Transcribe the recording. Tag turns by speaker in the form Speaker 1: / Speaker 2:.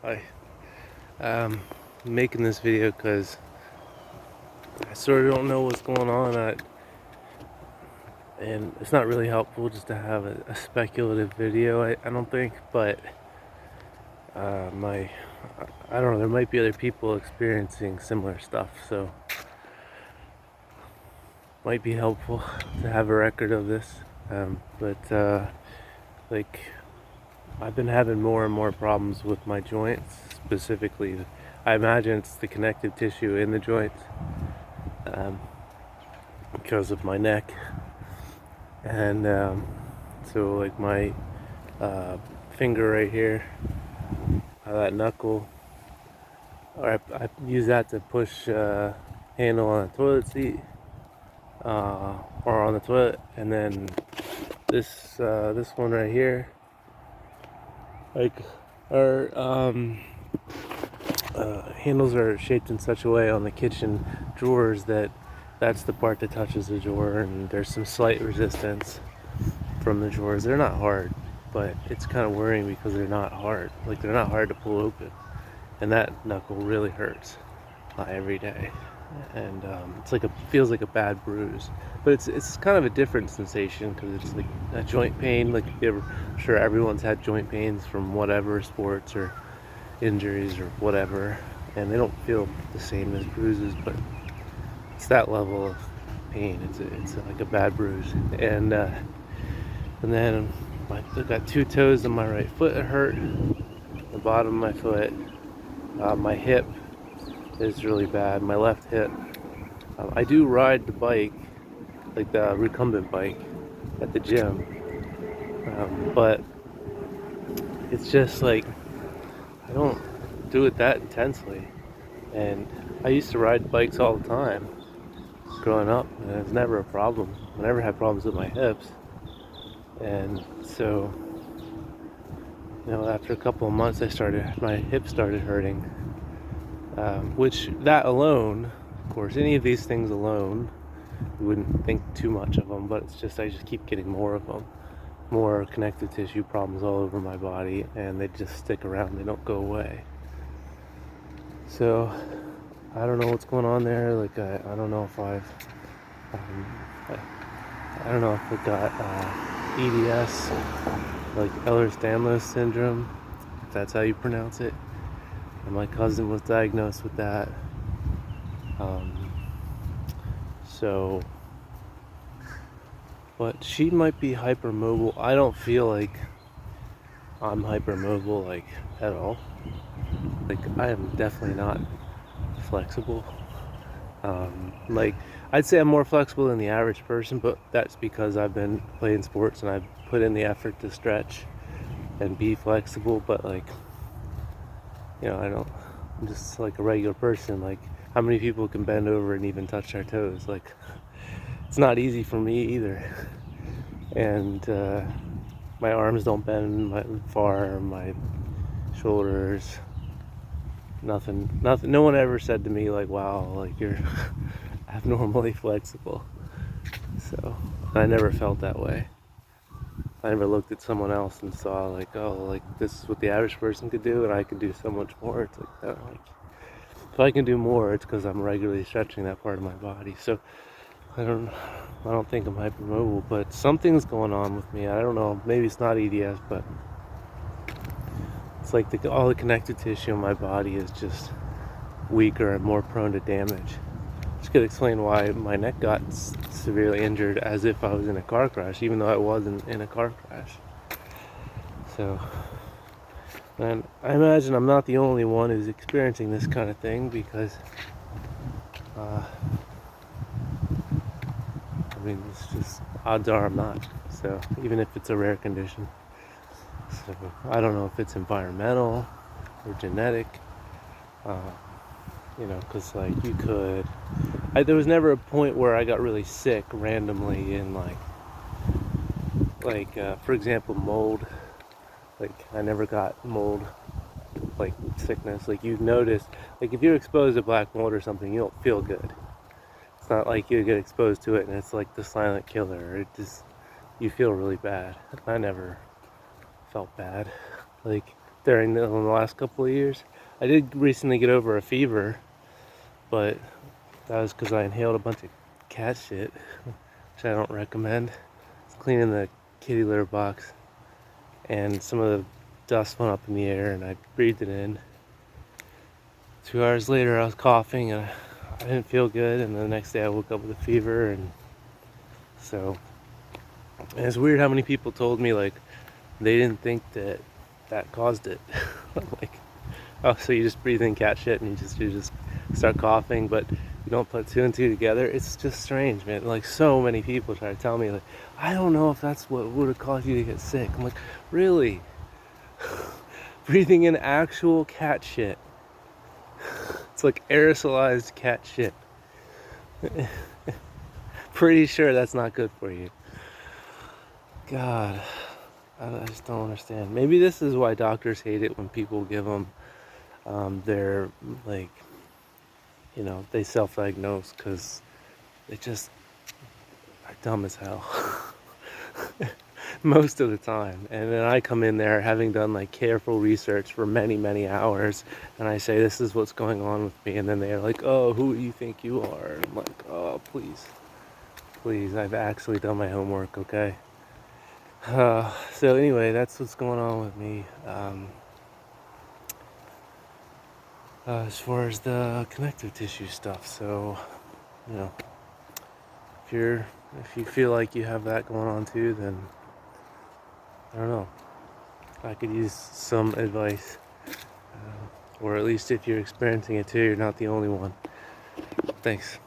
Speaker 1: Hi. Making this video because I sort of don't know what's going on, and it's not really helpful just to have a speculative video. I don't think, but I don't know. There might be other people experiencing similar stuff, so might be helpful to have a record of this. But like I've been having more and more problems with my joints, specifically. I imagine it's the connective tissue in the joints. Because of my neck, and so like my finger right here, that knuckle, or I use that to push handle on the toilet seat, or on the toilet, and then this one right here, like our handles are shaped in such a way on the kitchen drawers that that's the part that touches the drawer, and there's some slight resistance from the drawers. They're not hard, but it's kind of worrying because they're not hard. Like, they're not hard to pull open, and that knuckle really hurts every day, and it's like feels like a bad bruise, but it's kind of a different sensation because it's like a joint pain. Like, I'm sure everyone's had joint pains from whatever sports or injuries or whatever, and they don't feel the same as bruises, but it's that level of pain. It's like a bad bruise, and then I've got two toes on my right foot that hurt. The bottom of my foot, my hip is really bad. My left hip. I do ride the bike, like the recumbent bike, at the gym, but it's just like I don't do it that intensely. And I used to ride bikes all the time growing up, and it was never a problem. I never had problems with my hips. And so, after a couple of months, my hips started hurting, which that alone, of course, any of these things alone, you wouldn't think too much of them, but it's just, I just keep getting more of them, more connective tissue problems all over my body, and they just stick around, they don't go away. So, I don't know what's going on there. Like, I don't know if I don't know if I got EDS, like Ehlers-Danlos syndrome, if that's how you pronounce it. And my cousin was diagnosed with that. So, but she might be hypermobile. I don't feel like I'm hypermobile, like, at all. Like, I am definitely not flexible. Like, I'd say I'm more flexible than the average person, but that's because I've been playing sports and I've put in the effort to stretch and be flexible. But like, I'm just like a regular person. Like, how many people can bend over and even touch their toes? Like, it's not easy for me either. And my arms don't bend far, my shoulders, nothing. No one ever said to me like, wow, like, you're abnormally flexible. So I never felt that way. I never looked at someone else and saw like, oh, like, this is what the average person could do and I could do so much more. It's like that. Like, if I can do more, it's because I'm regularly stretching that part of my body. So I don't think I'm hypermobile, but something's going on with me. I don't know. Maybe it's not EDS, but it's like all the connective tissue in my body is just weaker and more prone to damage. Which could explain why my neck got severely injured, as if I was in a car crash, even though I wasn't in a car crash. So, and I imagine I'm not the only one who's experiencing this kind of thing, because I mean, it's just, odds are I'm not. So, even if it's a rare condition. So, I don't know if it's environmental or genetic. Because like, there was never a point where I got really sick randomly in for example, mold. Like, I never got mold, like, sickness. Like, you notice, like, if you're exposed to black mold or something, you don't feel good. It's not like you get exposed to it and it's like the silent killer. You feel really bad. I never felt bad. Like, during the last couple of years. I did recently get over a fever, but that was because I inhaled a bunch of cat shit, which I don't recommend. I was cleaning the kitty litter box, and some of the dust went up in the air, and I breathed it in. 2 hours later, I was coughing, and I didn't feel good, and the next day I woke up with a fever, and so... And it's weird how many people told me, like, they didn't think that caused it. Like, oh, so you just breathe in cat shit and you just start coughing, but you don't put two and two together. It's just strange, man. Like, so many people try to tell me, like, I don't know if that's what would have caused you to get sick. I'm like, really? Breathing in actual cat shit. It's like aerosolized cat shit. Pretty sure that's not good for you. God, I just don't understand. Maybe this is why doctors hate it when people give them their, like, you know, they self-diagnose, because they just are dumb as hell. Most of the time. And then I come in there having done like careful research for many hours, and I say, this is what's going on with me, and then they're like, oh, who do you think you are? And I'm like, oh, please, I've actually done my homework, okay? So anyway, that's what's going on with me. As far as the connective tissue stuff, so, you know, if you feel like you have that going on too, then I don't know, I could use some advice, or at least if you're experiencing it too, you're not the only one. Thanks.